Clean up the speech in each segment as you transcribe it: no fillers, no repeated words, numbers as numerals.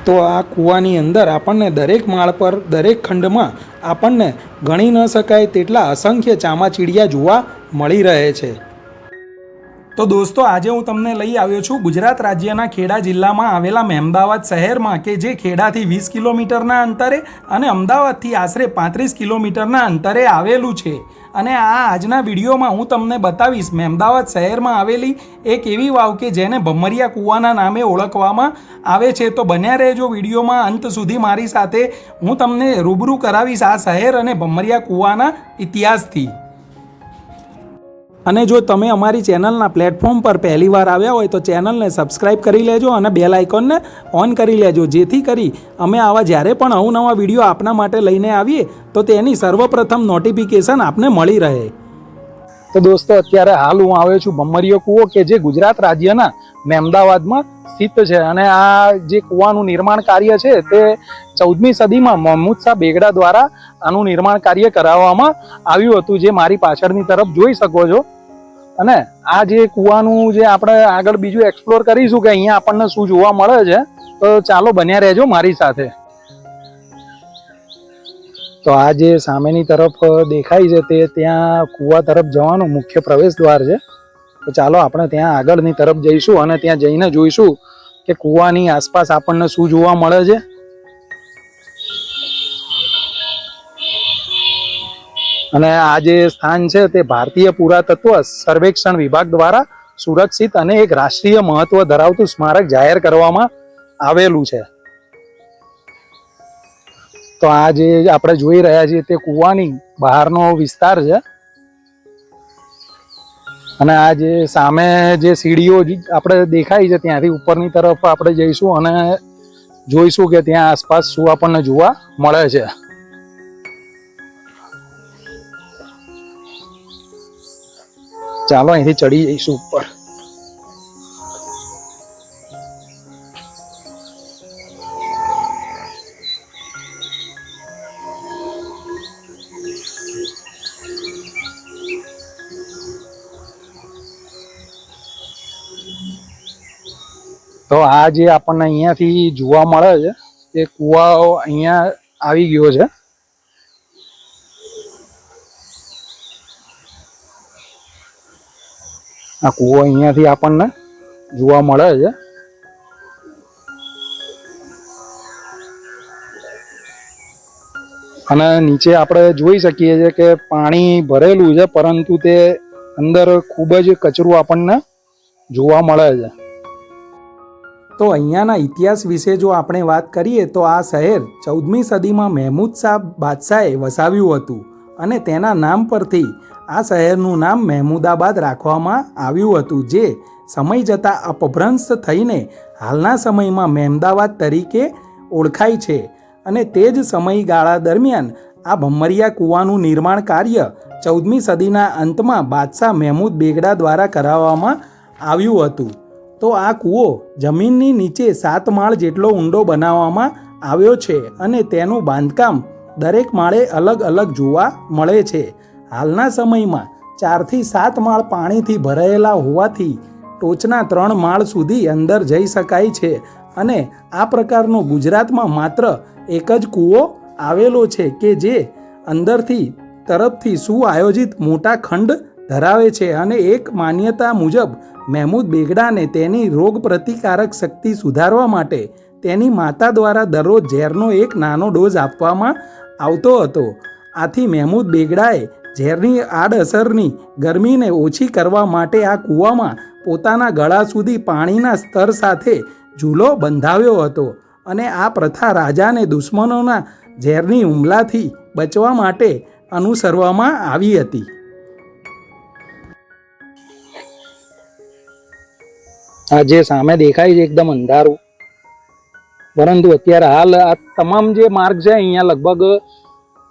તો આ કૂવાની અંદર આપણને દરેક માળ પર દરેક ખંડમાં આપણને ગણી ન શકાય તેટલા અસંખ્ય ચામાચીડિયા જોવા મળી રહે છે। તો દોસ્તો આજે હું તમને લઈ આવ્યો છું ગુજરાત રાજ્યના ખેડા જિલ્લામાં આવેલા મહેમદાવાદ શહેરમાં કે જે ખેડાથી 20 કિલોમીટરના અંતરે અને અમદાવાદથી આશરે 35 કિલોમીટરના અંતરે આવેલું છે। અને આ આજના વિડીયોમાં હું તમને બતાવીશ મહેમદાવાદ શહેરમાં આવેલી એક એવી વાવ કે જેને ભમરિયા કૂવાના નામે ઓળખવામાં આવે છે। તો બન્યા રહેજો વિડીયોમાં અંત સુધી મારી સાથે, હું તમને રૂબરૂ કરાવીશ આ શહેર અને ભમરિયા કૂવાના ઇતિહાસથી। અને જો તમે અમારી ચેનલના પ્લેટફોર્મ પર પહેલીવાર આવ્યા હોય તો ચેનલને સબસ્ક્રાઈબ કરી લેજો અને બેલ આઇકોનને ઓન કરી લેજો, જેથી કરી અમે આવા જ્યારે પણ અવનવા વિડીયો આપના માટે લઈને આવીએ તો તેની સર્વપ્રથમ નોટિફિકેશન આપને મળી રહે। તો દોસ્તો અત્યારે હાલ હું આવ્યો છું ભમરિયો કૂવો કે જે ગુજરાત રાજ્યના મહેમદાવાદમાં સ્થિત છે। અને આ જે કૂવાનું નિર્માણ કાર્ય છે તે 14મી સદીમાં મહમૂદ શાહ બેગડા દ્વારા આનું નિર્માણ કાર્ય કરાવવામાં આવ્યું હતું, જે મારી પાછળની તરફ જોઈ શકો છો। અને આ જે કૂવાનું જે આપણે આગળ બીજું એક્સપ્લોર કરીશું કે અહીંયા આપણને શું જોવા મળે છે, તો ચાલો બન્યા રહેજો મારી સાથે। તો આ જે સામેની તરફ દેખાય છે તે ત્યાં કૂવા તરફ જવાનું મુખ્ય પ્રવેશ દ્વાર છે। તો ચાલો આપણે ત્યાં આગળની તરફ જઈશું અને ત્યાં જઈને જોઈશું કે કૂવાની આસપાસ આપણને શું જોવા મળે છે। અને આ જે સ્થાન છે તે ભારતીય પુરાતત્વ સર્વેક્ષણ વિભાગ દ્વારા સુરક્ષિત અને એક રાષ્ટ્રીય મહત્વ ધરાવતું સ્મારક જાહેર કરવામાં આવેલું છે। તો આ જે આપણે જોઈ રહ્યા છીએ તે કૂવાની બહારનો વિસ્તાર છે। અને આ જે સામે જે સીડીઓ આપણે દેખાય છે ત્યાંથી ઉપરની તરફ આપણે જઈશું અને જોઈશું કે ત્યાં આસપાસ શું આપણને જોવા મળે છે। ચાલો અહીંથી ચડી જઈશું ઉપર। તો આ જે આપણને અહીંયાથી જોવા મળે છે તે કૂવો અહીંયા આવી ગયો છે। આ કૂવો અહીંયાથી આપણને જોવા મળે છે। અને નીચે આપણે જોઈ શકીએ છીએ કે પાણી ભરેલું છે, પરંતુ તે અંદર ખૂબ જ કચરું આપણને જોવા મળે છે। તો અહીંયાના ઇતિહાસ વિશે જો આપણે વાત કરીએ તો આ શહેર 14મી સદીમાં મહેમૂદ શાહ બાદશાહે વસાવ્યું હતું અને તેના નામ પરથી આ શહેરનું નામ મહેમુદાબાદ રાખવામાં આવ્યું હતું, જે સમય જતાં અપભ્રંશ થઈને હાલના સમયમાં મહેમદાવાદ તરીકે ઓળખાય છે। અને તે જ સમયગાળા દરમિયાન આ ભમરિયા કૂવાનું નિર્માણ કાર્ય 14મી સદીના અંતમાં બાદશાહ મહેમૂદ બેગડા દ્વારા કરાવવામાં આવ્યું હતું। તો આ કૂવો જમીનની નીચે 7 માળ જેટલો ઊંડો બનાવવામાં આવ્યો છે અને તેનું બાંધકામ દરેક માળે અલગ અલગ જોવા મળે છે। હાલના સમયમાં 4 થી 7 માળ પાણીથી ભરાયેલા હોવાથી ટોચના 3 માળ સુધી અંદર જઈ શકાય છે। અને આ પ્રકારનો ગુજરાતમાં માત્ર એક જ કૂવો આવેલો છે કે જે અંદરથી તરફથી સુઆયોજિત મોટા ખંડ ધરાવે છે। અને એક માન્યતા મુજબ મહેમૂદ બેગડાને તેની રોગ પ્રતિકારક શક્તિ સુધારવા માટે તેની માતા દ્વારા દરરોજ ઝેરનો એક નાનો ડોઝ આપવામાં આવતો હતો। આથી મહેમૂદ બેગડાએ ઝેરની આડઅસરની ગરમીને ઓછી કરવા માટે આ કૂવામાં પોતાના ગળા સુધી પાણીના સ્તર સાથે ઝૂલો બંધાવ્યો હતો। અને આ પ્રથા રાજાને દુશ્મનોના ઝેરની હુમલાથી બચવા માટે અનુસરવામાં આવી હતી। આ જે સામે દેખાય છે એકદમ અંધારું, પરંતુ અત્યારે હાલ આ તમામ જે માર્ગ છે અહીંયા લગભગ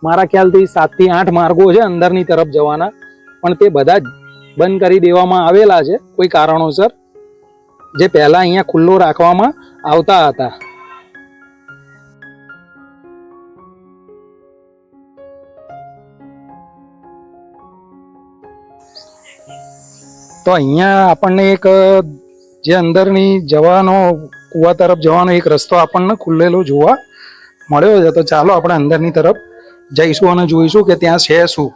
મારા ખ્યાલથી 7 થી 8 માર્ગો છે અંદરની તરફ જવાના, પણ તે બધા જ બંધ કરી દેવામાં આવેલા છે કોઈ કારણોસર, જે પહેલા અહીંયા ખુલ્લો રાખવામાં આવતા હતા। તો અહીંયા આપણને એક જે અંદરની જવાનો કૂવા તરફ જવાનો એક રસ્તો આપણને ખુલ્લેલો જોવા મળ્યો છે. તો ચાલો આપણે અંદરની તરફ જઈશું અને જોઈશું કે ત્યાં છે શું.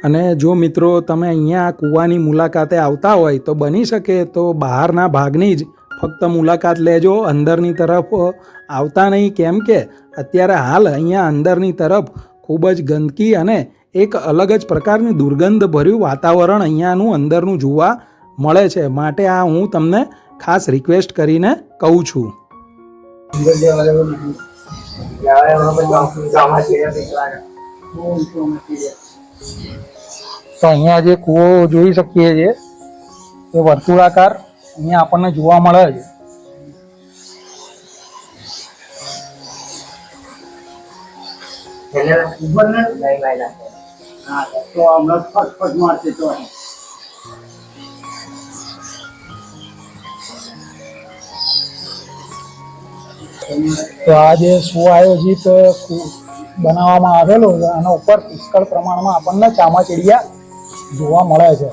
અને જો મિત્રો તમે અહીંયા કૂવાની મુલાકાતે આવતા હોય તો બની શકે તો બહારના ભાગની જ ફક્ત મુલાકાત લેજો, અંદરની તરફ આવતા નહીં. કેમ કે અત્યારે હાલ અહીંયા અંદરની તરફ ખૂબ જ ગંદકી અને એક અલગ જ પ્રકારની દુર્ગંધ ભર્યું વાતાવરણ અહીંયાનું અંદરનું જોવા મળે છે. માટે આ હું તમને ખાસ રિક્વેસ્ટ કરીને કહું છું. તો અહીંયા જે કૂવો જોઈ શકીએ છીએ એ વર્તુળાકાર અહીંયા આપણને જોવા મળે છે. તો આ જે સુઆયોજિત બનાવવામાં આવેલો છે આના ઉપર પુષ્કળ પ્રમાણમાં આપણને ચામાચીડિયા જોવા મળે છે.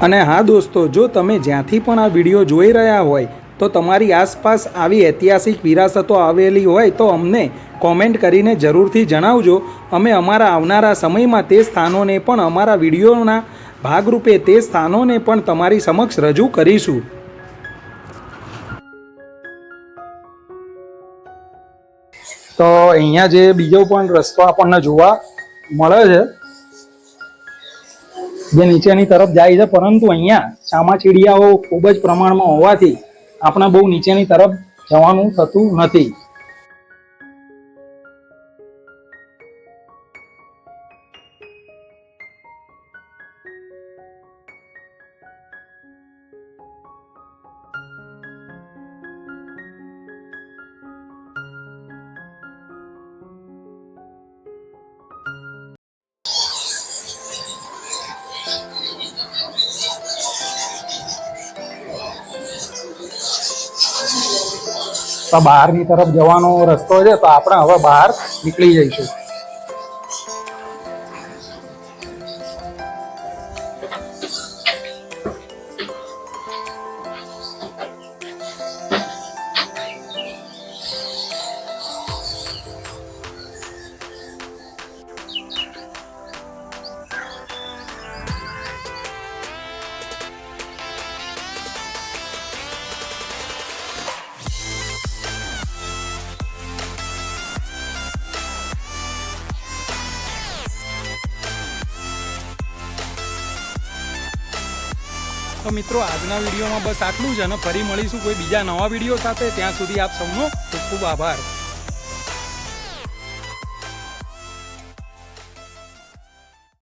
અને હા દોસ્તો, જો તમે જ્યાંથી પણ આ વિડીયો જોઈ રહ્યા હોય તો તમારી આસપાસ આવી ઐતિહાસિક વિરાસતો આવેલી હોય તો અમને કોમેન્ટ કરીને જરૂરથી જણાવજો. અમે અમારા આવનારા સમયમાં તે સ્થાનોને પણ અમારા વિડીયોના ભાગરૂપે તે સ્થાનોને પણ તમારી સમક્ષ રજૂ કરીશું. તો અહીંયા જે બીજો પણ રસ્તો આપણને જોવા મળે છે જે નીચેની તરફ જાય છે, પરંતુ અહીંયા ચામાચીડિયાઓ ખૂબ જ પ્રમાણમાં હોવાથી આપણે બહુ નીચેની તરફ જવાનું થતું નથી. તો બહારની તરફ જવાનો રસ્તો છે, તો આપણે હવે બહાર નીકળી જઈશું. તો મિત્રો આજના વિડીયોમાં બસ આટલું જ, અને ફરી મળીશું કોઈ બીજા નવા વિડીયો સાથે. ત્યાં સુધી આપ સૌનો ખૂબ ખૂબ આભાર.